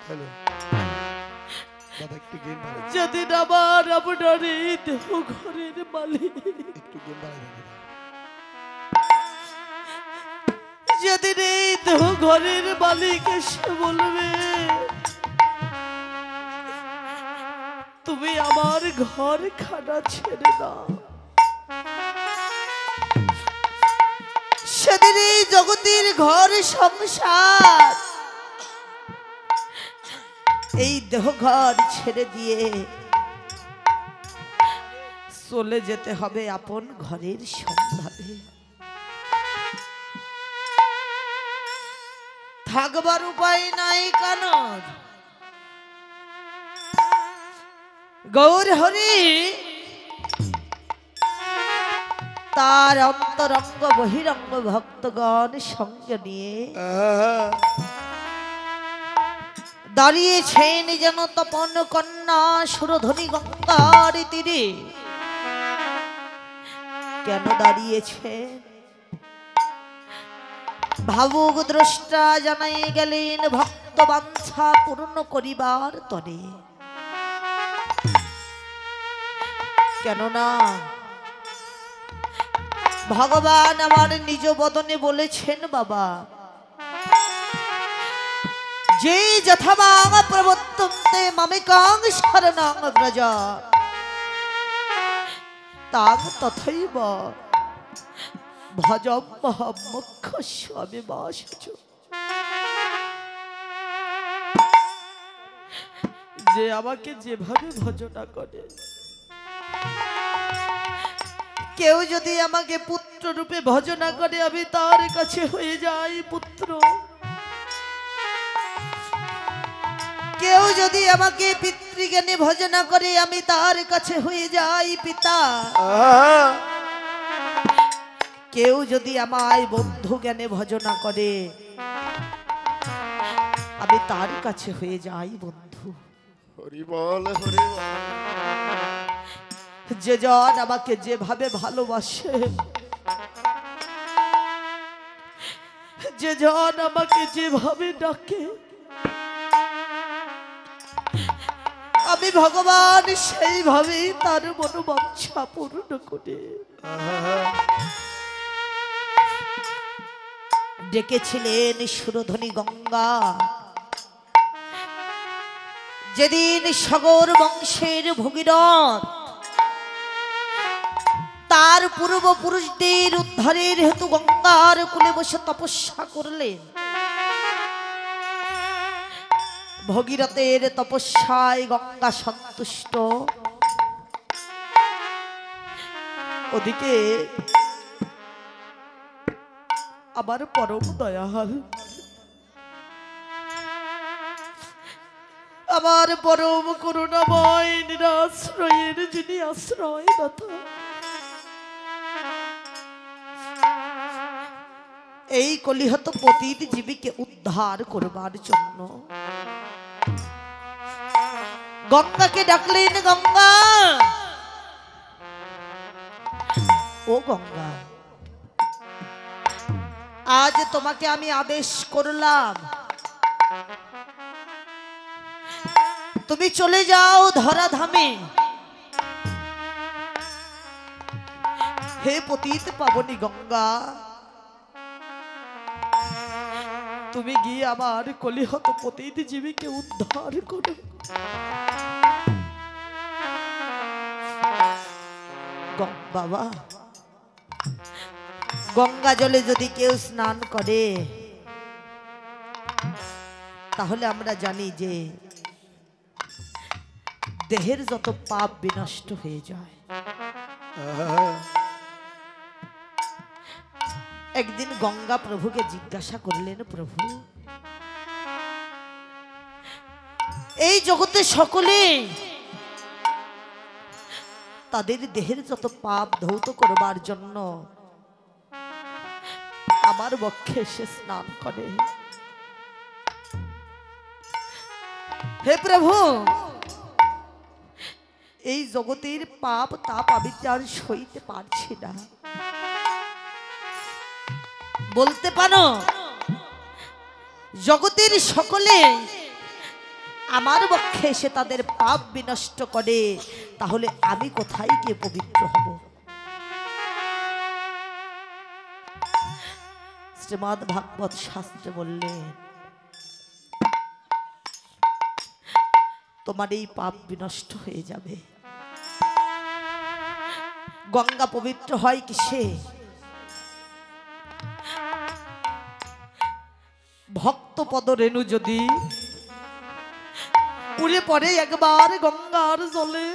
Hello দাদা, একটু game বাড়াই, যেদিন আমার আপনার এই দেহ ঘরের মালিক, একটু গেম বাড়াই দাদা। যেদিন এই দেহ ঘরের মালিক এসে বলবে তুমি আমার ঘর খানা ছেড়ে দাও, সেদিন এই জগতের ঘর সংসার এই দেহ ঘর ছেড়ে দিয়ে চলে যেতে হবে আপন ঘরের সন্ধানে। থাকবার উপায় নাই কানন। গৌর হরি তার অন্তরঙ্গ বহিরঙ্গ ভক্তগণ সঙ্গে নিয়ে দাঁড়িয়েছেন যেন তপন কন্যা সুরধনী গঙ্গার তীরে। কেন দাঁড়িয়েছেন? ভাবুক দ্রষ্টা জানাই গেলেন ভক্ত বাঞ্ছা পূর্ণ করিবার তরে। কেননা ভগবান আমার নিজ বদনে বলেছেন, বাবা যে যথামাং প্রবর্তন্তে মামেকাং শরণাং ব্রজ তাং তথৈব ভজম মুখ্য স্বামী বাসচ। যে আমাকে যেভাবে ভজনা করে, কেউ যদি আমাকে পুত্র রূপে ভজনা করে আমি তার কাছে হয়ে যাই পুত্র, কেউ যদি আমাকে পিতৃজ্ঞানে ভজনা করে আমি তার কাছে হয়ে যাই পিতা, কেউ যদি আমায় বন্ধু জ্ঞানে ভজনা করে আমি তার কাছে হয়ে যাই বন্ধু। হরি বল হরি বল। যে জন আমাকে যেভাবে ভালোবাসে, যে জন আমাকে যেভাবে ডাকে, আমি ভগবান সেইভাবেই তার মনোবাঞ্ছা পূর্ণ করে ডেকেছিলেন সুরধনী গঙ্গা। যেদিন সগর বংশের ভগীরথ তার পূর্বপুরুষদের উদ্ধারের হেতু গঙ্গার কূলে বসে তপস্যা করলেন, ভগীরথের তপস্যায় গঙ্গা সন্তুষ্ট। ওদিকে আমার পরম দয়াল, আমার পরম করুণাময় নিরাশ্রয়ের যিনি আশ্রয় দাতা, এই কলিহত পতিত জীবীকে উদ্ধার করবার জন্য গঙ্গাকে ডাকলেন। গঙ্গা, ও গঙ্গা, আজ তোমাকে আমি আদেশ করলাম তুমি চলে যাও ধরাধামে। হে পতিত পাবনী গঙ্গা, তুমি গিয়ে আমার কলিহত পতিত জীবীকে উদ্ধার করো। বাবা, গঙ্গা জলে যদি কেউ স্নান করে তাহলে আমরা জানি যে দেহের যত পাপ বিনষ্ট হয়ে যায়। একদিন গঙ্গা প্রভুকে জিজ্ঞাসা করলেন, প্রভু এই জগতে সকলে তাদের দেহের যত পাপ ধৌত করবার জন্য আমার বক্ষে এসে স্নান করে, হে প্রভু এই জগতের পাপ তাপ আমি আর সইতে পারছি না। বলতে পারো জগতের সকলে আমার বক্ষে এসে তাদের পাপ বিনষ্ট করে, তাহলে আমি কোথায় গিয়ে পবিত্র হব? শ্রীমদ্ ভাগবত শাস্ত্রে বললেন, তোমার এই পাপ বিনষ্ট হয়ে যাবে। গঙ্গা পবিত্র হয় কিসে? ভক্ত পদ রেণু যদি উড়ে পড়ে একবার গঙ্গার জলে,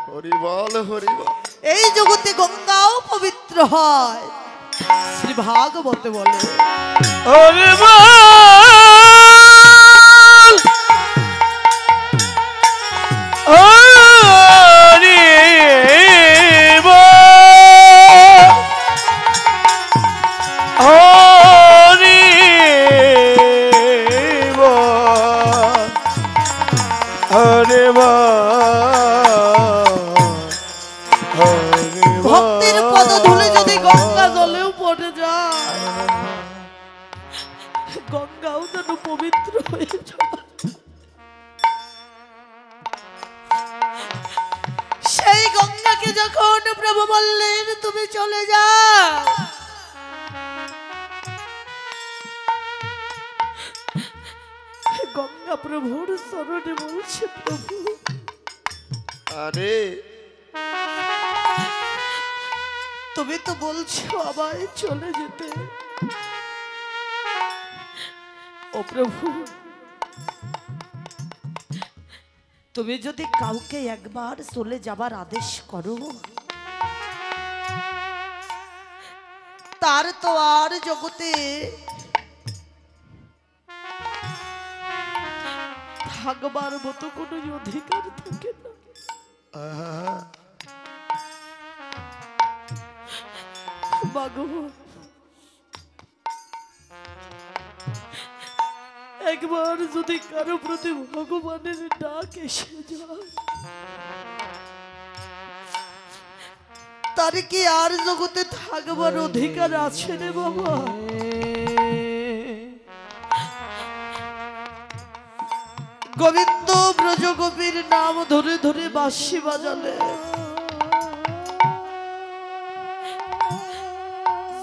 হরি বল হরি বল। এই জগতে গঙ্গাও পবিত্র হয়। শ্রী ভাগবতে বলে, হরি বল হরি বল হরি বল হরি বল। ভক্তির পদ ধুলে যদি গঙ্গা জলেও পড়ে যায়, গঙ্গাও যেন পবিত্র হয়ে যায়। সেই গঙ্গাকে যখন প্রভু বললেন তুমি চলে যাও, গঙ্গা প্রভুর চরণে বলছে, প্রভু আরে তুমি তো বলছো আমায় চলে যেতে। ও প্রভু, তুমি যদি কাউকে একবার চলে যাবার আদেশ করো, তার তো আর জগতে থাকবার মতো কোনো অধিকার থাকে না। আহা, ভগবান, একবার যদি কারো প্রতি ভগবানের ডাক এসে যায়, তার কি আর জগতে থাকবার অধিকার আছে রে বাবা? গোবিন্দ ব্রজ গোপীর নাম ধরে ধরে বাঁশি বাজালে,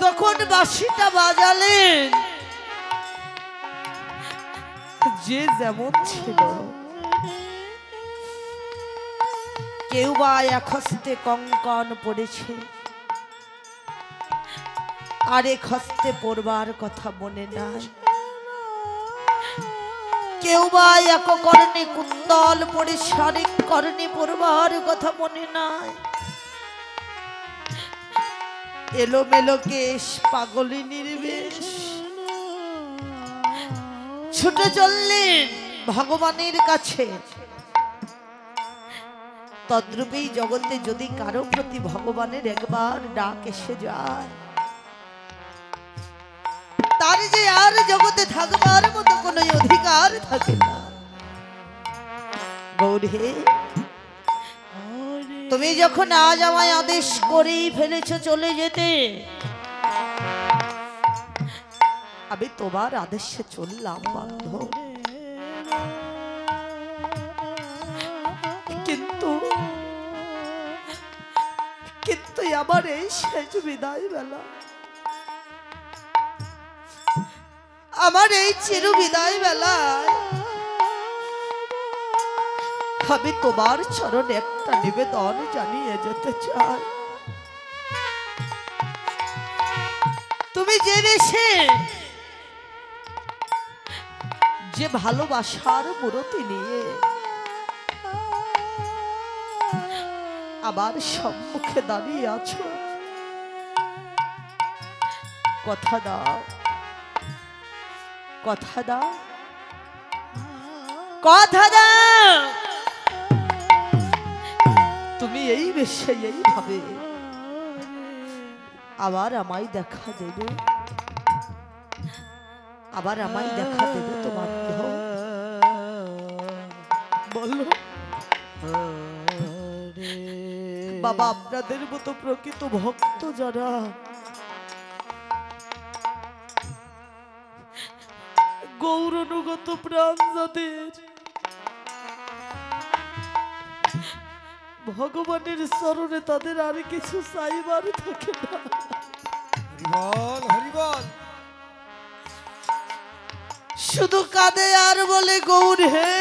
যখন বাঁশিটা বাজালেন, যে যেমন ছিল, কেউ বা এক হস্তে কঙ্কন পড়েছে, আর এক হস্তে পড়বার কথা মনে নাই। কেউ বা এক কর্ণে কুন্দল পড়েছে, আরেক কর্ণে পড়বার কথা মনে নাই। এলোমেলো কেশ, পাগলি নির্বেশ, ছুটে চললেন ভগবানের কাছে। তদ্রূপেই জগতে যদি কারো প্রতি ভগবানের একবার ডাক এসে যায়, তার যে আর জগতে থাকবার মতো কোনো অধিকার থাকে না। গৌরী, তুমি যখন আজ আমায় আদেশ করেই ফেলেছো চলে যেতে, আমি তোমার আদেশে চললাম বান্ধব। কিন্তু কিন্তু আমার এই শেষ বিদায় বেলা, আমার এই চির বিদায় বেলায় আমি তোমার চরণে একটা নিবেদন জানিয়ে যেতে চাই। তুমি যে বেশে যে ভালোবাসার মূরতি নিয়ে আবার সম্মুখে দাঁড়িয়ে আছো, কথা দাও, কথা দাও, কথা দাও, তুমি এই বেশে এইভাবে আবার আমায় দেখা দেবে, আবার আমায় দেখা দেবে তোমার বলো বাবা। আপনাদের মতো প্রকৃত ভক্ত যারা, গৌর অনুগত প্রাণ যাদের, ভগবানের চরণে তাদের আর কিছু চাইবার থাকে না। হরিবল হরিবল। শুধু কাঁদে আর বলে গৌর হে,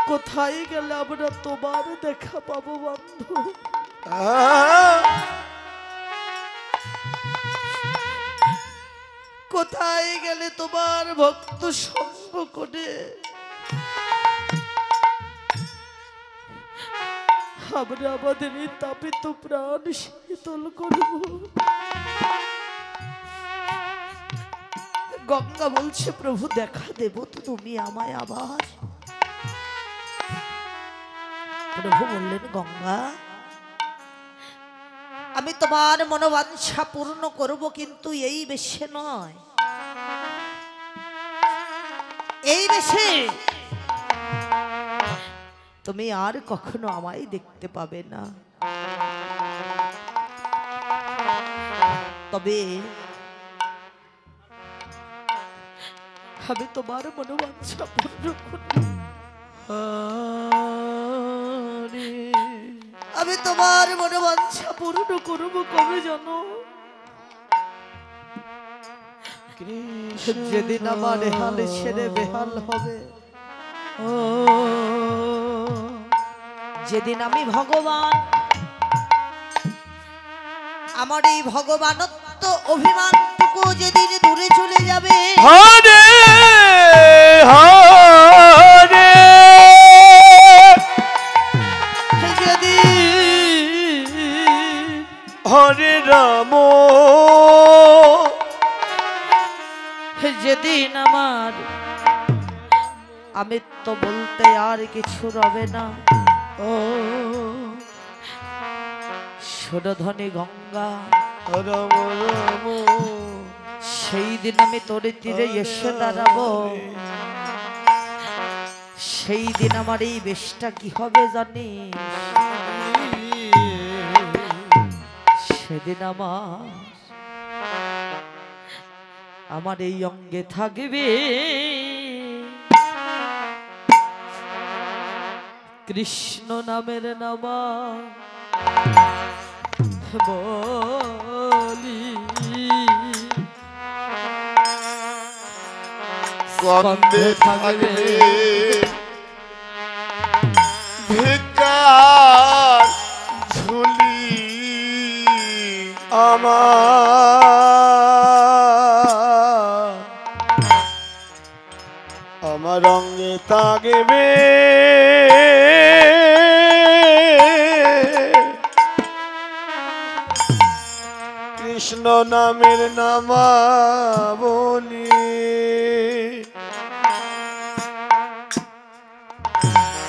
কোথায় গেলে আমরা তোমার দেখা পাবো বন্ধু? কোথায় গেলে তোমার ভক্ত সঙ্গ করে আমরা আমাদের এই তাপিত প্রাণ শীতল করব? গঙ্গা বলছে প্রভু দেখা দেব তো তুমি আমায় আবার? প্রভু বললেন গঙ্গা আমি তোমার মনোবাঞ্ছা পূর্ণ করব, কিন্তু এই বেশে নয়। এই বেশে তুমি আর কখনো আমায় দেখতে পাবে না। তবে আমি তোমার মনোবাঞ্ছা পূর্ণ করব। আমি তোমার মনোবাঞ্ছা পূর্ণ করব কবে জানো? যেদিন আমার হাল ছেড়ে বেহাল হবে, যেদিন আমি ভগবান আমার এই ভগবানত্ব অভিমানটুকু যেদিন দূরে চলে যাবে, হরে হরে হরে রাম, যেদিন আমার আমি তো বলতে আর কিছু রবে না। ও সুরধনী গঙ্গা রাম রাম, সেই দিন আমি তোর তীরে এসে দাঁড়াবো। সেই দিন আমার এই বেশটা কি হবে জানিস? সেদিন আমার এই অঙ্গে থাকবে কৃষ্ণ নামের নামা বলি। স্কন্ধে থাকবে ভিক্ষার ঝুলি, আমার অঙ্গে থাকবে কৃষ্ণ নামের নামাবলী।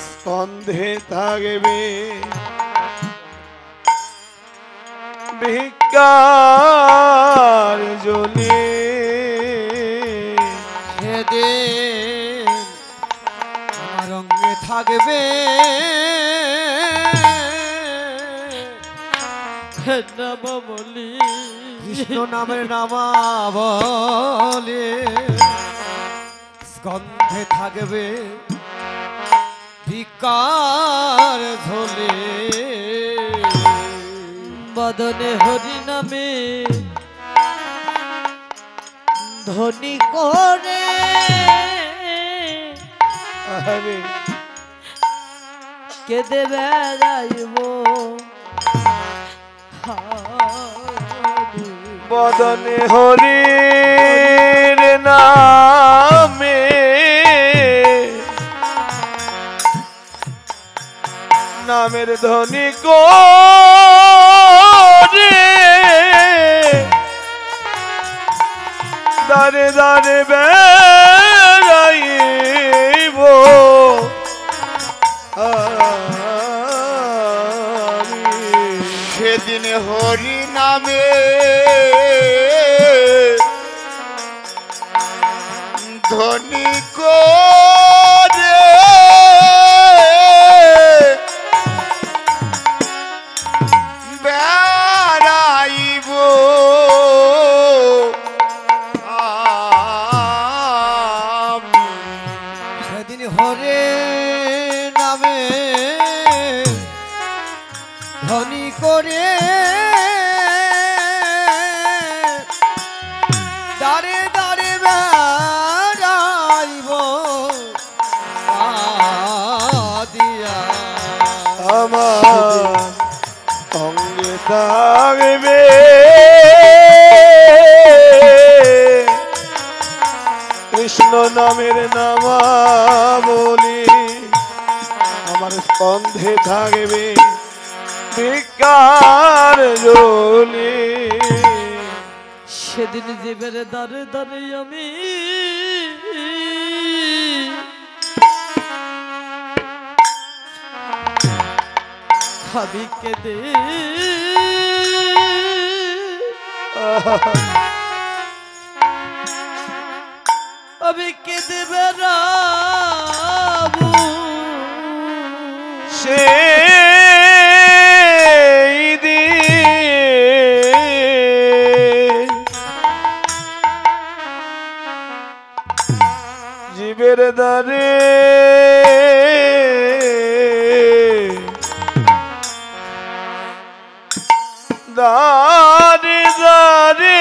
স্কন্ধে থাকবে ভিক্ষার ঝুলি, সেদিন আমার অঙ্গে থাকবে নামাবলী। কৃষ্ণ নামের নামাবলী। স্কন্ধে থাকবে ভিক্ষার ঝোলে, বদনে হরি নামে ধ্বনি করে আরে কেঁদে বেড়াইব। বদনে হরির নামে নামের ধ্বনি করে দারে দারে বেড়াইব। সেদিন হরি নামে ধ্বনি করে বেড়াইব সেদিন হরে করে দাঁড়ে দাঁড়ে বেড়াইব দিয়া আমার অঙ্গে থাকবে কৃষ্ণ নামের নামাবলী, আমার স্কন্ধে থাকবে ভিক্ষার ঝুলি। সেদিন জীবের দ্বারে দ্বারে আমি খাবি কেঁদে আমি কেঁদে বেড়াবো সেই দিন জীবের দ্বারে দাঁড়ে দাঁড়ে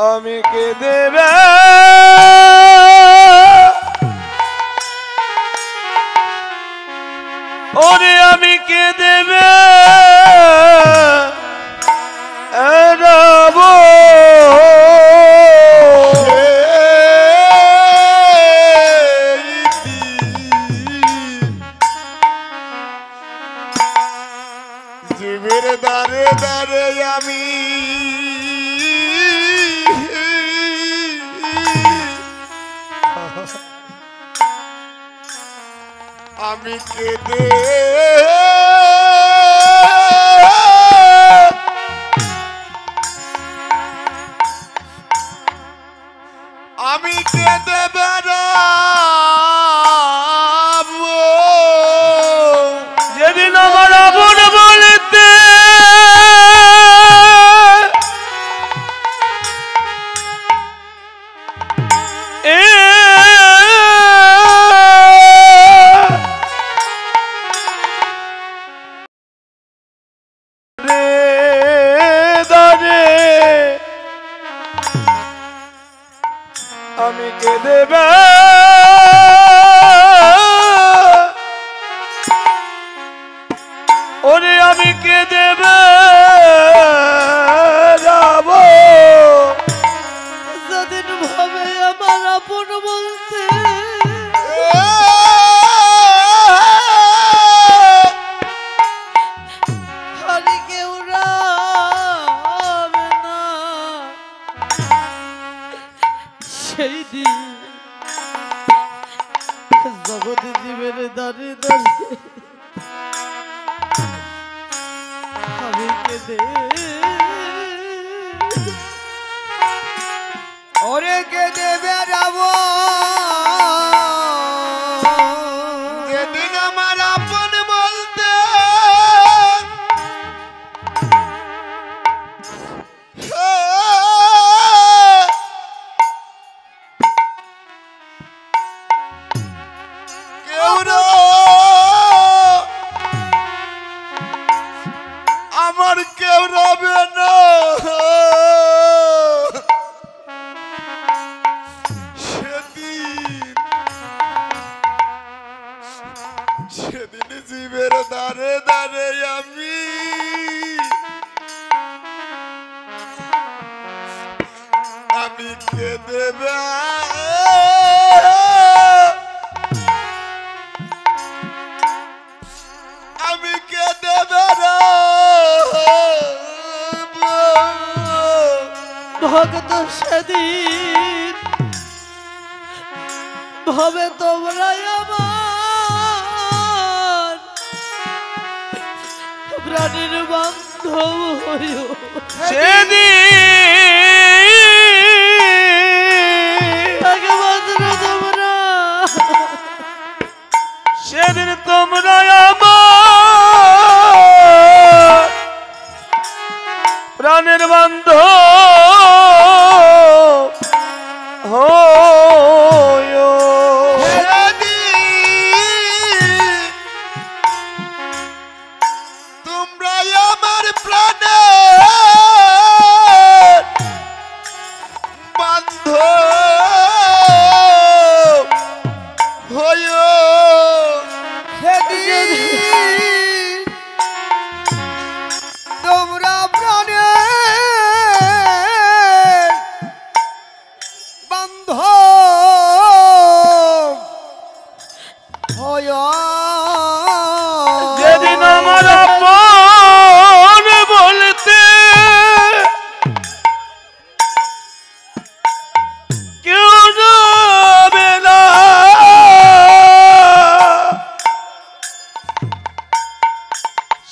আমি কেঁদে ওরে আমি কেঁদে বেড়াবো জীবের দ্বারে দ্বারে আমি আমি কেঁদে আমি কেঁদে বেড়াবো যেদিন আমার আপন বলতে আমি কেঁদে ওরে আমি কেঁদে যাব যেদিন ভাবে আমার আপন বলতে হারি কেউ রাবে না সেই দিন জগৎ জীবের দ্বারে দ্বারে আমি কেঁদে ওরে কেঁদে বেড়াবো যেদিন আমার আপন বলতে কেউ আমার কেউ রবে না সেদিন জীবের দ্বারে দ্বারে আমি কেঁদে আমি কেঁদে ভগত সেদিন ভবে তোমরা আমার প্রাণীর বান্ধব হইও একমাত্র তোমরা সেদিন তোমরা আমার প্রাণের বান্ধব হে হইও সেদিন তোমরা প্রাণে বান্ধব হইয়া যেদিন আমার আপন বলতে কেউ যাবে না,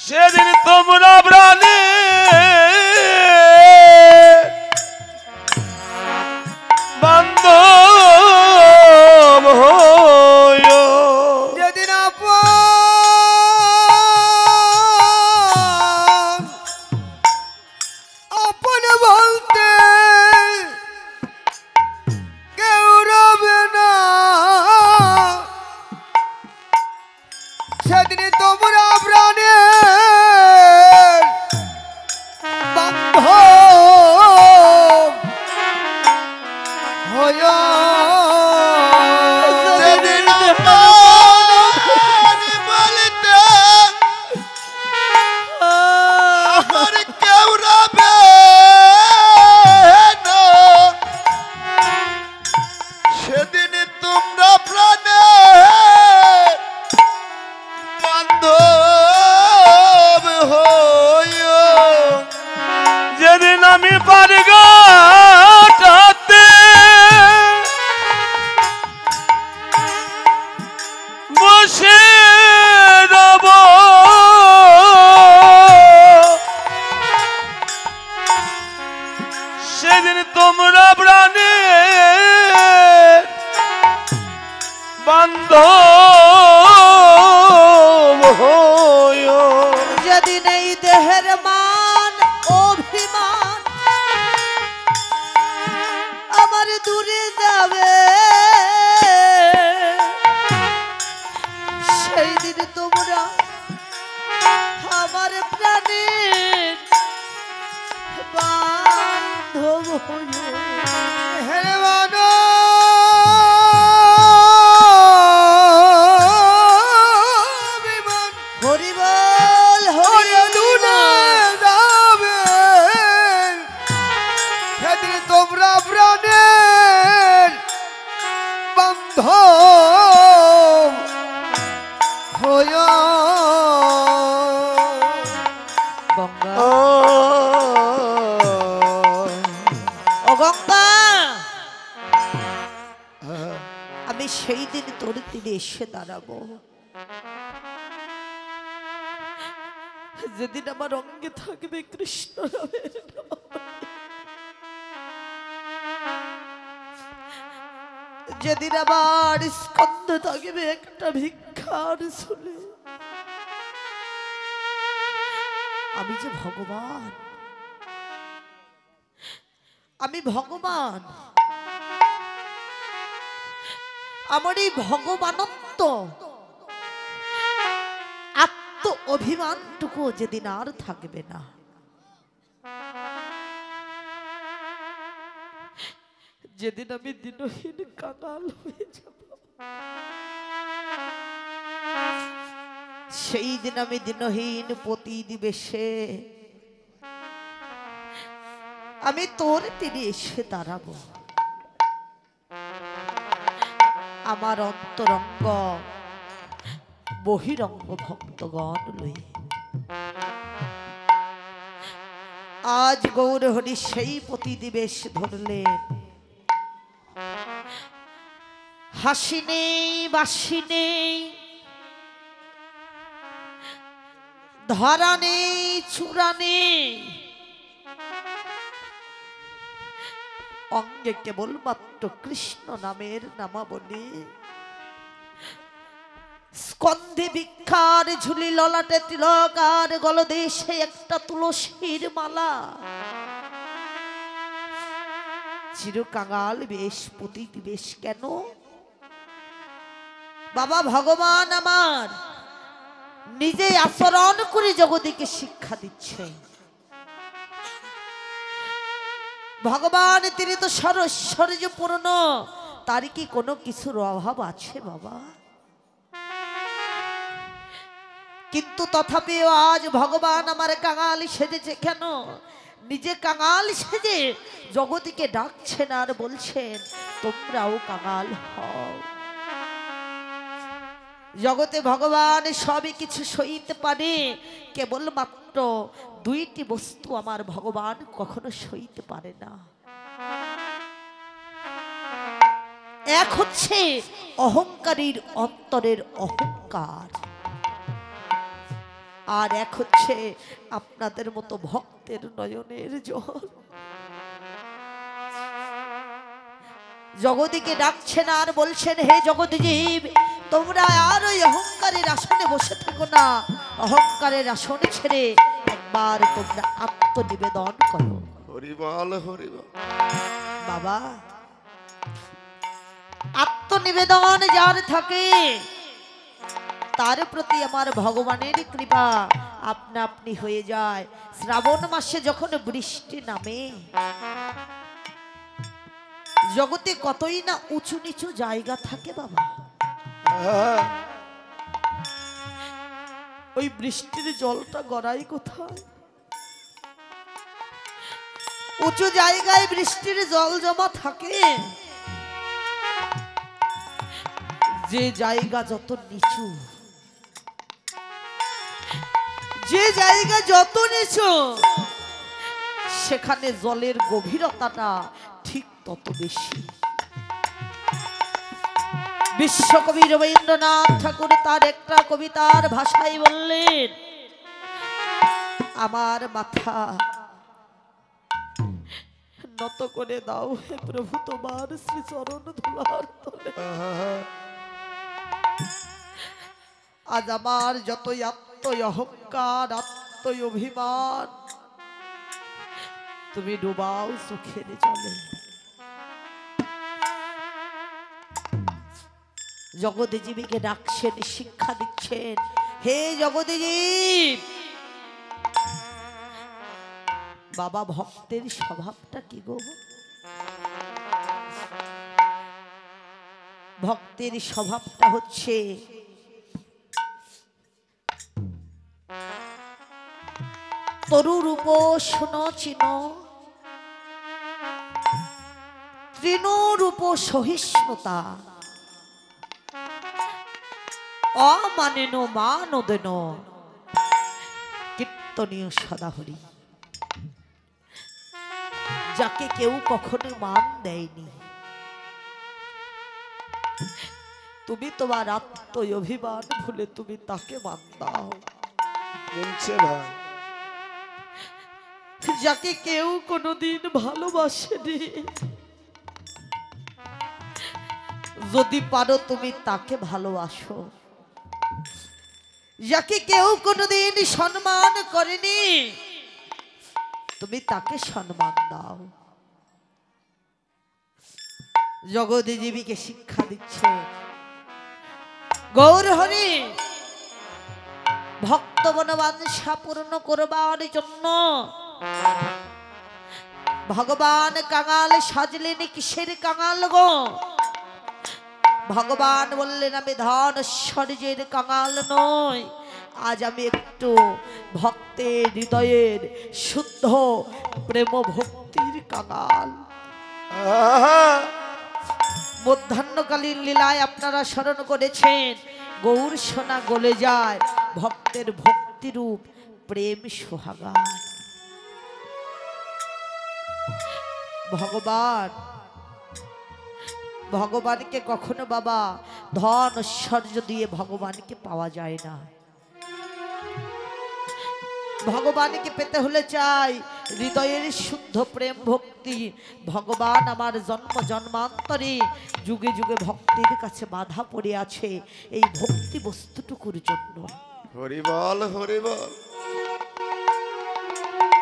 সেদিন তোমরা প্রাণে বান্ধব হইও। যেদিন আপন বলতে কেউ রবে না, সেদিন তোমরা প্রাণে বান্ধব হইয়া যেদিন আপন বলতে আমার কেউ রবে না, সেদিন তোমরা প্রাণে বান্ধব হইও। যেদিন আমি পারগাটাতে বসে রব, সেদিন তোমরা প্রাণে বান্ধব হইও। যেদিন এই দেহের মান অভিমান আমার দূরে যাবে, সেই দিন তোমরা আমার প্রাণের বান্ধব হইও। হরি বল হরি সেদিন তোমরা প্রাণের বান্ধব হইয়া গঙ্গা ও ও গঙ্গা, আমি সেই দিন তোর তীরে এসে দাঁড়াবো, যেদিন আমার অঙ্গে থাকবে কৃষ্ণ নামের নাম। যেদিন আমার স্কন্ধে থাকবে একটা ভিক্ষার ঝুলি, আমি যে ভগবান, আমি ভগবান, আমার এই ভগবানত্ব আত্ম অভিমানটুকু যেদিন আর থাকবে না, যেদিন আমি দিনহীন কাঙাল হয়ে যাব, সেই দিন আমি দিনহীন পতি দিবেশে আমি তোর তীরে এসে দাঁড়াবো। আমার অন্তরঙ্গ বহিরঙ্গ ভক্তগণ লই আজ গৌর হরি সেই পতি দিবেশ ধরলেন। হাসি নেই বাসি নেই, ধরা নেই চূড়া নেই, অঙ্গে কেবলমাত্র কৃষ্ণ নামের নামাবলী। স্কন্ধে ভিক্ষার ঝুলি, ললাটে তিলক, আর গলদেশে একটা তুলসীর মালা। চির কাঙাল বেশ পতি বেশ কেন? বাবা ভগবান আমার নিজে আচরণ করে জগৎকে শিক্ষা দিচ্ছে। ভগবান তিনি তো সরস্বর্য পূর্ণ তার কি কোনো কিছুর অভাব আছে বাবা? কিন্তু তথাপিও আজ ভগবান আমার কাঙাল সেজেছে কেন? নিজে কাঙাল সেজে জগতিকে ডাকছেন আর বলছেন তোমরাও কাঙাল হও। জগতে ভগবান সবই কিছু সইতে পারে, কেবলমাত্র দুইটি বস্তু আমার ভগবান কখনো সইতে পারে না। এক হচ্ছে অহংকারীর অন্তরের অহংকার, আর এক হচ্ছে আপনাদের মতো ভক্তের নয়নের জল। জগতিকে ডাকছেন আর বলছেন হে জগৎ জীব, তোমরা আর ওই অহংকারের আসনে বসে থাকো না, অহংকারের আসনে ছেড়ে একবার তোমরা আত্মনিবেদন করো। হরিবল হরিবল। বাবা, আত্মনিবেদন যার থাকে তার প্রতি আমার ভগবানের কৃপা আপনা আপনি হয়ে যায়। শ্রাবণ মাসে যখন বৃষ্টি নামে, জগতে কতই না উঁচু নিচু জায়গা থাকে বাবা, ওই বৃষ্টির জলটা গড়াই কোথায়? উঁচু জায়গায় বৃষ্টির জল জমা থাকে। যে জায়গা যত নিচু, যে জায়গা যত নিচু, সেখানে জলের গভীরতাটা ঠিক তত বেশি। বিশ্বকবি রবীন্দ্রনাথ ঠাকুর তার একটা কবিতার ভাষায় বললেন, আমার মাথা নত করে দাও হে প্রভু তোমার শ্রী চরণ ধুলার তলে। আজ আমার যতই আত্ম অহংকার, আত্ম অভিমান, তুমি ডুবাও সুখের জলে। জগৎজীবীকে ডাকছেন, শিক্ষা দিচ্ছেন, হে জগৎজীব। বাবা, ভক্তের স্বভাবটা কি গো? ভক্তের স্বভাবটা হচ্ছে তরুরূপ শোনো চিনো, তৃণরূপ সহিষ্ণুতা, অমানেন মানদেন কীর্তনীয় সদাহরি। যাকে কেউ কখনো মান দেয়নি, তুমি তোমার আত্ম অভিমান ভুলে তুমি তাকে মান দাও। ভাই, যাকে কেউ কোনোদিন ভালোবাসেনি, যদি পারো তুমি তাকে ভালোবাসো। যাকে কেউ কোনোদিন সম্মান করেনি, তুমি তাকে সম্মান দাও। জগৎজীবীকে শিক্ষা দিচ্ছে গৌর হরি। ভক্ত বনবাঞ্ছা পূর্ণ করবার জন্য ভগবান কাঙাল সাজলেন। কিসের কাঙাল গো? ভগবান বললেন আমি ধন ঐশ্বর্যের কাঙাল নই, আজ আমি একটু ভক্তের হৃদয়ের শুদ্ধ প্রেম ভক্তির কাঙাল। মধ্যাহ্নকালীন লীলায় আপনারা স্মরণ করেছেন, গৌর সোনা গলে যায়, ভক্তের ভক্তিরূপ প্রেম সোহাগা। ভগবানকে কখনো বাবা ধন ঐশ্বর্য দিয়ে ভগবানকে পাওয়া যায় না। ভগবানকে পেতে হলে চাই হৃদয়ের শুদ্ধ প্রেম ভক্তি। ভগবান আমার জন্ম জন্মান্তরে যুগে যুগে ভক্তির কাছে বাধা পড়ে আছে এই ভক্তি বস্তুটুকুর জন্য। হরিবল হরিবল।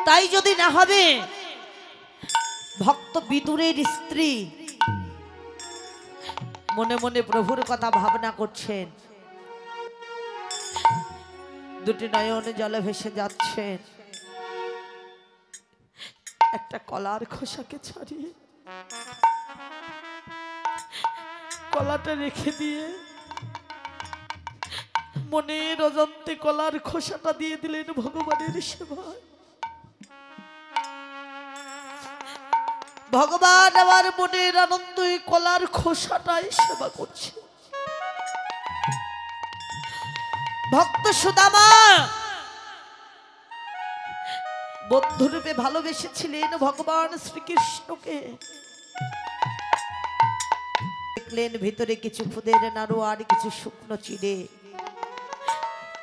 তাই যদি না হবে, ভক্ত বিদুরের স্ত্রী মনে মনে প্রভুর কথা ভাবনা করছেন, দুটি নয়ন জলে ভেসে যাচ্ছেন, একটা কলার খোসাকে ছাড়িয়ে কলাটা রেখে দিয়ে মনের অজান্তে কলার খোসাটা দিয়ে দিলেন ভগবানের সেবায়। ভগবান আমার মনের আনন্দ এই কলার খোসাটাই সেবা করছে। ভক্ত সুদামা বন্ধুরূপে ভালোবেসেছিলেন ভগবান শ্রীকৃষ্ণকে। দেখলেন ভিতরে কিছু খুদের নাড়ু আর কিছু শুকনো চিড়ে।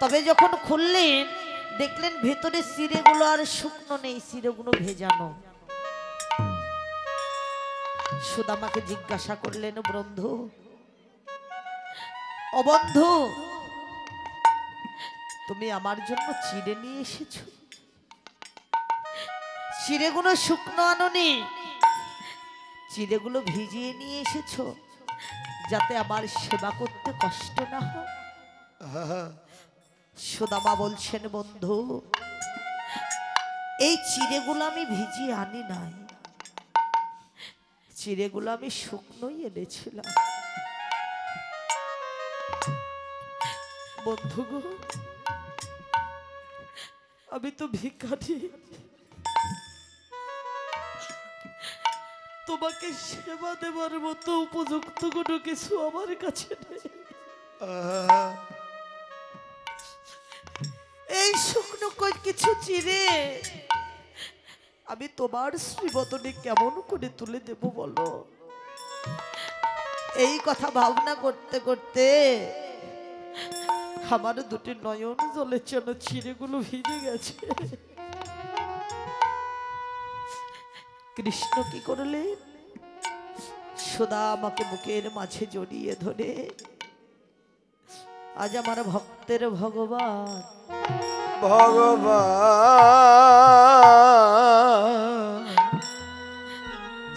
তবে যখন খুললেন দেখলেন ভেতরে চিড়েগুলো আর শুকনো নেই, চিড়েগুলো ভেজানো। সুদামাকে জিজ্ঞাসা করলেন, বন্ধু ও বন্ধু, তুমি আমার জন্য চিড়ে নিয়ে এসেছো? চিড়েগুলো শুকনো আনোনি, চিড়েগুলো ভিজিয়ে নিয়ে এসেছো যাতে আমার সেবা করতে কষ্ট না হয়। সুদামা বলছেন, বন্ধু এই চিড়েগুলো আমি ভিজিয়ে আনি নাই, চিড়েগুলো আমি শুকনোই এনেছিলাম। বন্ধু গো, আমি তো ভিখারি, তোমাকে সেবা দেবার মতো উপযুক্ত কোনো কিছু আমার কাছে নেই। এই শুকনো কিছু চিড়ে আমি তোমার শ্রীবদনে কেমন করে তুলে দেব বলো? এই কথা ভাবনা করতে করতে আমার দুটি নয়ন জলের জন্য চিড়েগুলো ভিজে গেছে। কৃষ্ণ কি করলেন? সুদামাকে বুকের মাঝে জড়িয়ে ধরে, আজ আমার ভক্তের ভগবান ভগবান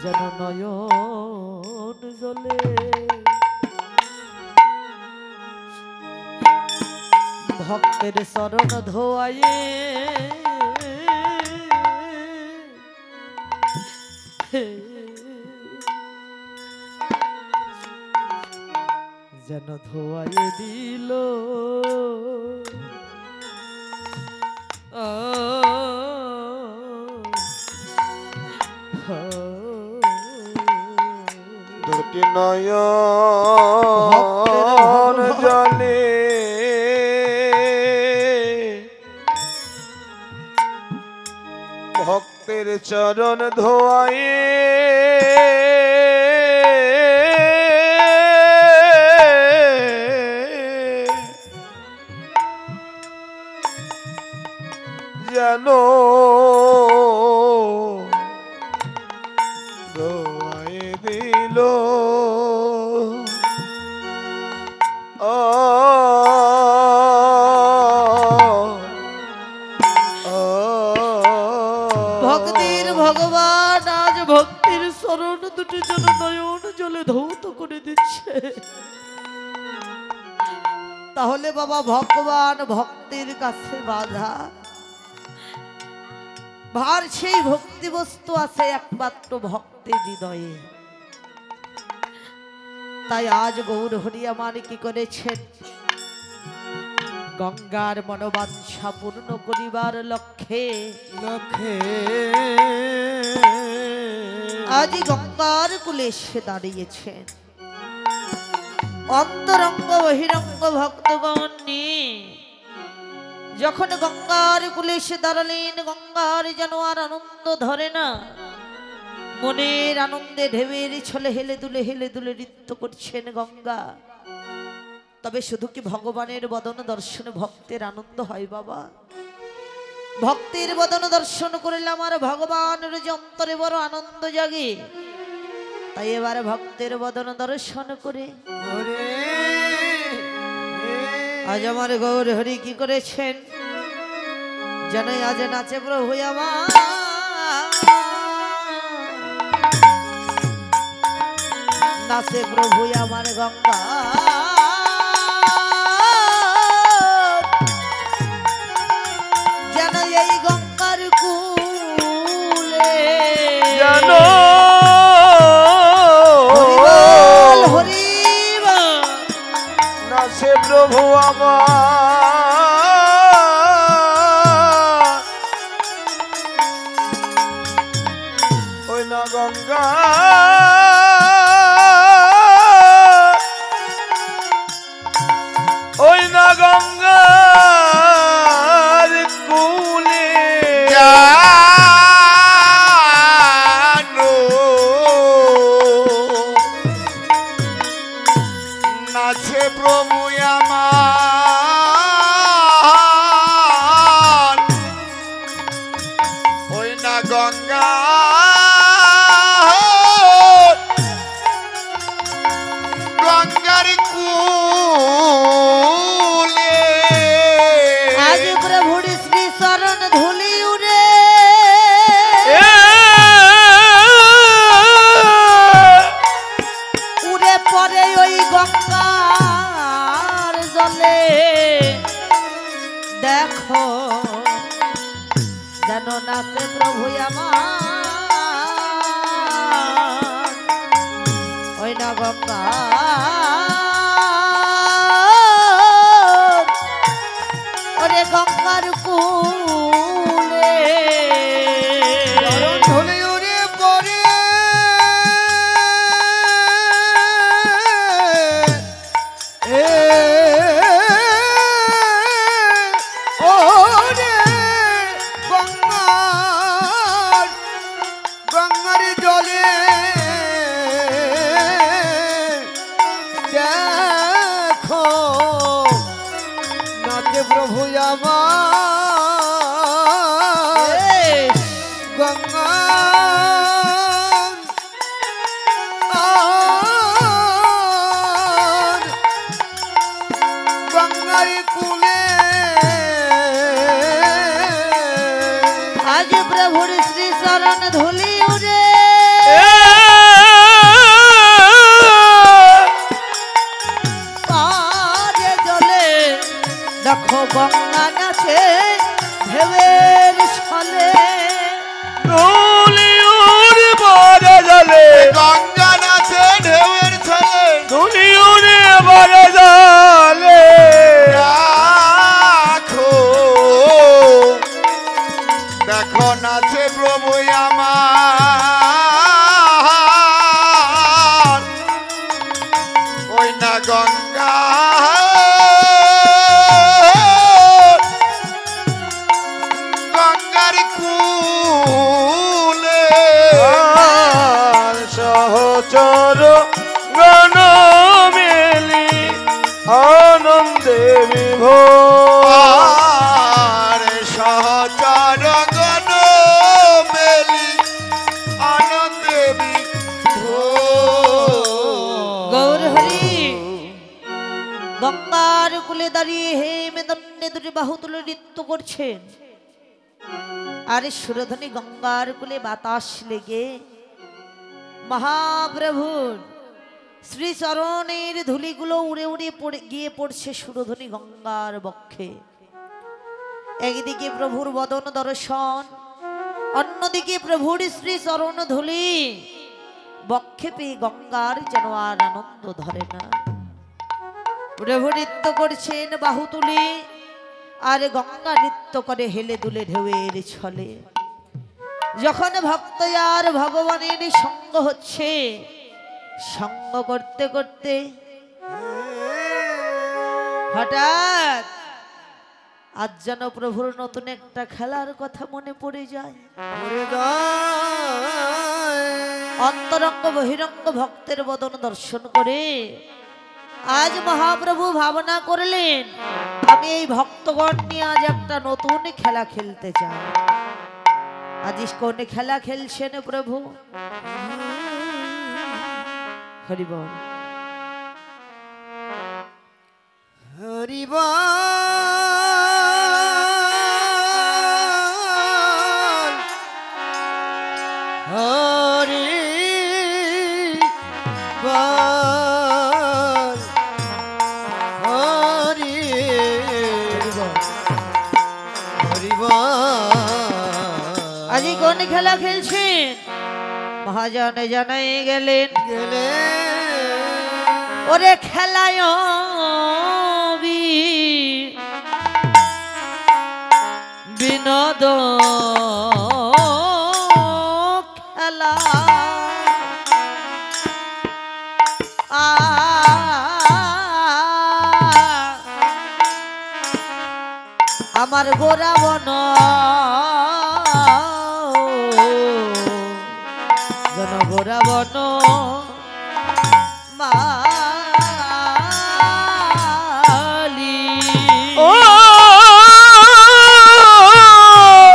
যেন নয়ন জলে ভক্তের চরণ ধোয়ায়ে যেন ধোয়ায়ে দিল দুটি নয়ন জলে ভক্তের চরণ ধোয়ায়ে যেন ধোয়ায়ে দিল ভক্তির ভগবান আজ ভক্তির চরণ দুটি যেন নয়ন জলে ধৌত করে দিচ্ছে। তাহলে বাবা ভগবান ভক্তির কাছে বাধা? ভার সেই ভক্তি বস্তু আছে একমাত্র ভক্তের হৃদয়ে। তাই আজ গৌর হরি আমার কি করেছেন? গঙ্গার মনোবাঞ্ছা পূর্ণ করিবার লক্ষ্যে আজ গঙ্গার কূলে এসে দাঁড়িয়েছেন। অন্তরঙ্গ বহিরঙ্গ ভক্তগণ নিয়ে যখন গঙ্গার কূলে এসে দাঁড়ালেন, গঙ্গার যেন আর আনন্দ ধরে না। মনের আনন্দে ঢেউয়ের ছলে হেলে দুলে নৃত্য করছেন গঙ্গা। তবে শুধু কি ভগবানের বদন দর্শনে ভক্তের আনন্দ হয় বাবা? ভক্তের বদন দর্শন করলে আমার ভগবানের যে অন্তরে বড় আনন্দ জাগে। তাই এবার ভক্তের বদন দর্শন করে আজ আমার গৌর হরি কি করেছেন? যেন আজ নাচে প্রভু আমার, নাচে প্রভু আমার গঙ্গা। যেন এই গঙ্গার কূলে যেন হরি বল হরি প্রভু আমার ওই না গঙ্গা ওই না গঙ্গার কুলে জানো নাচে প্রভু আমার ওই না গঙ্গা গঙ্গার কুলে আজ প্রভুর শ্রী চরণ ধুলি উড়ে উড়ে পড়ে ওই গঙ্গার জলে দেখো যেন নাচে প্রভু আমার ওই না গঙ্গা ওরে গঙ্গার কুলে চরণ ধুলি উড়ে পড়ে ওরে গঙ্গার জলে দেখো নাচে প্রভু আমার গঙ্গা গঙ্গার কুলে আজ প্রভুর শ্রী চরণ ধুলি উড়ে পারে জলে দেখো গঙ্গা নাচে ঢেউয়ের ছলে ধুলিউর বড় জলে গঙ্গা নাচে ঢেউয়ের ছলে ধুলিউরে বড় জলে দেখো দেখো নাচে প্রভু আমার ওই না গঙ্গা গঙ্গার কুলে আর সহচর গণ মেলি আনন্দে বিভোর আর সহচর গণ মেলি আনন্দে গৌর হরি গঙ্গার কুলে দাঁড়িয়ে হে মেদন্ডে দুটি বাহু তুলে নৃত্য করছেন আর সুরধ্বনি গঙ্গার কুলে বাতাস লেগে মহাপ্রভুর শ্রী চরণের ধুলিগুলো উড়ে উড়ে গিয়ে পড়ছে সুরধ্বনি গঙ্গার বক্ষে। একদিকে প্রভুর বদন দর্শন, অন্যদিকে প্রভুর শ্রী চরণ ধুলি বক্ষে পেয়ে গঙ্গার যেন আর আনন্দ ধরে না। প্রভু নৃত্য করছেন বাহু তুলে আর গঙ্গা নৃত্য করে হেলে দুলে ঢেউয়ের ছলে। যখন ভক্ত আর ভগবানের সঙ্গ হচ্ছে, সঙ্গ করতে করতে হঠাৎ আজ যেন প্রভুর নতুন একটা খেলার কথা মনে পড়ে যায়। অন্তরঙ্গ বহিরঙ্গ ভক্তের বদন দর্শন করে আজ মহাপ্রভু ভাবনা করলেন, আমি এই ভক্তগণ নিয়ে আজ একটা নতুন খেলা খেলতে চাই। আজ কোন খেলা খেলছেন প্রভু? হরি বল। হরি হরি হরি আজ কোন খেলা খেলছেন? মহাজন জানাই গেলেন, ওরে খেলায় আমার গোরা বন জন গোরা বন মালি ও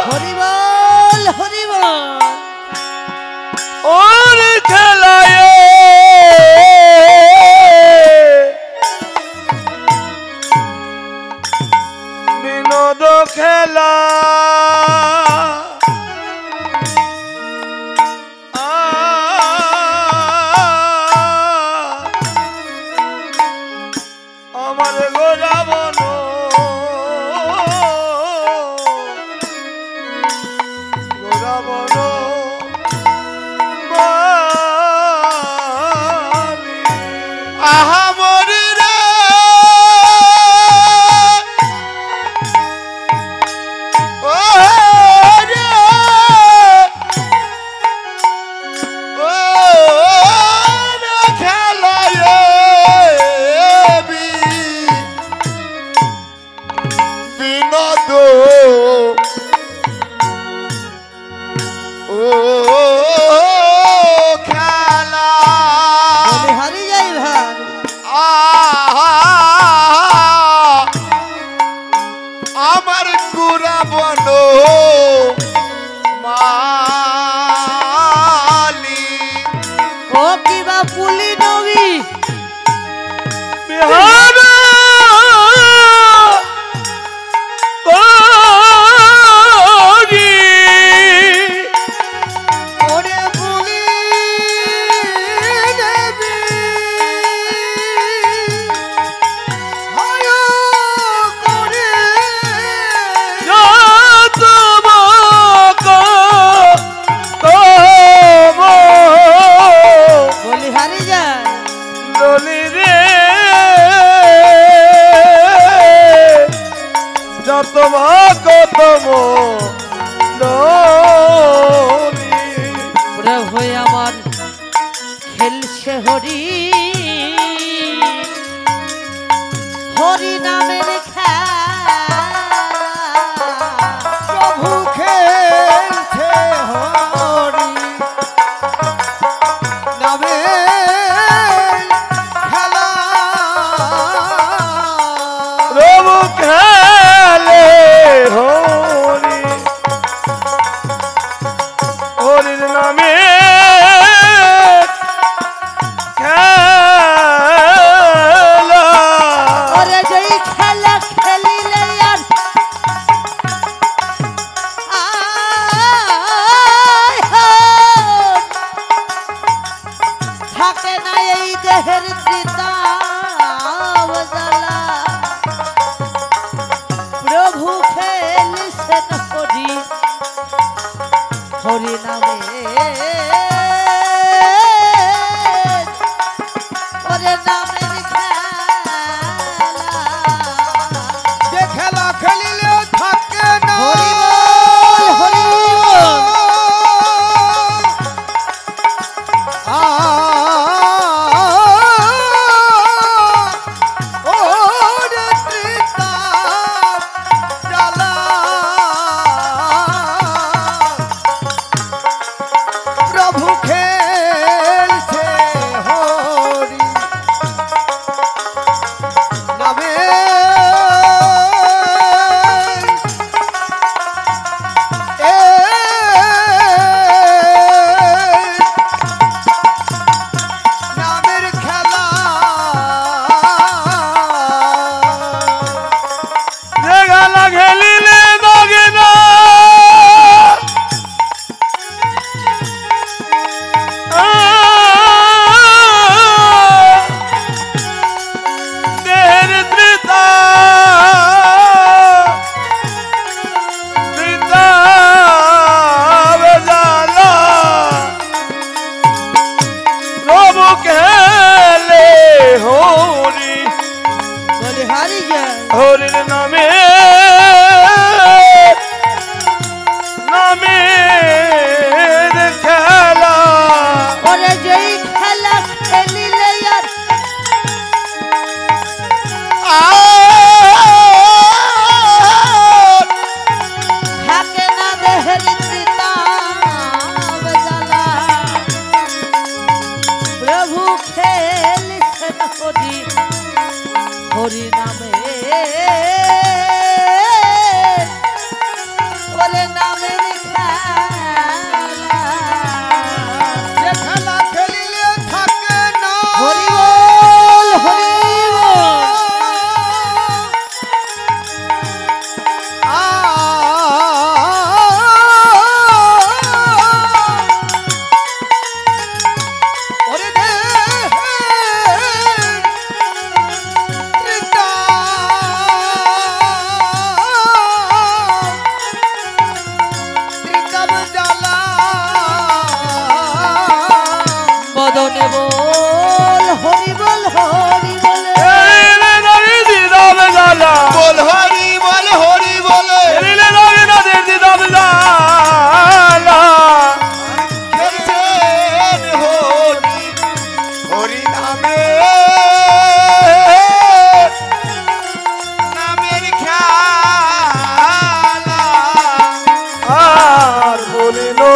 হরিবল হরিবল ওর খেলায় বিনোদ খেলা আমার গোরাবন গোরাবন আহা মরি রে ও রে ও রে খেলায় বিনোদ ও খেলা বলে হারি যাই ভাই আমার গুড়া বন মালি ও কিবা পুলি নবী বিহার ওরে পুলি নবী হয় করে বলি হারি যায় দলি রে যত ভাগতম দলি প্রভু আমার খেলছে হরি হরি নামের প্রভু খেলছে হরি নামে খেলা প্রভু খেলে হরি হরির নামে খেলা ওরে যেই খেলা খেলিলে আর আয় হোক, থাকে না এই দেহের তৃতাব জ্বালা প্রভু খেলছেন হরি হরি নামে ওরে নামের খেলা যে খেলা খেলিলেও থাকে না হরি বল ও রে ত্রিতাপ জ্বালা প্রভু খেলছে হরি নামে নামের খেলা গালা খেলিলে দগিনা দেহের তৃতা তৃতা বেজালা প্রভু খেলে হরি বলি হারি যায় হরির নামে নামে খেলা ওরে যেই খেলা খেলিলে আর আর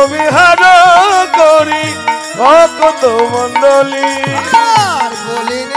বিহার করি ভক্ত মন্ডলী আর বলি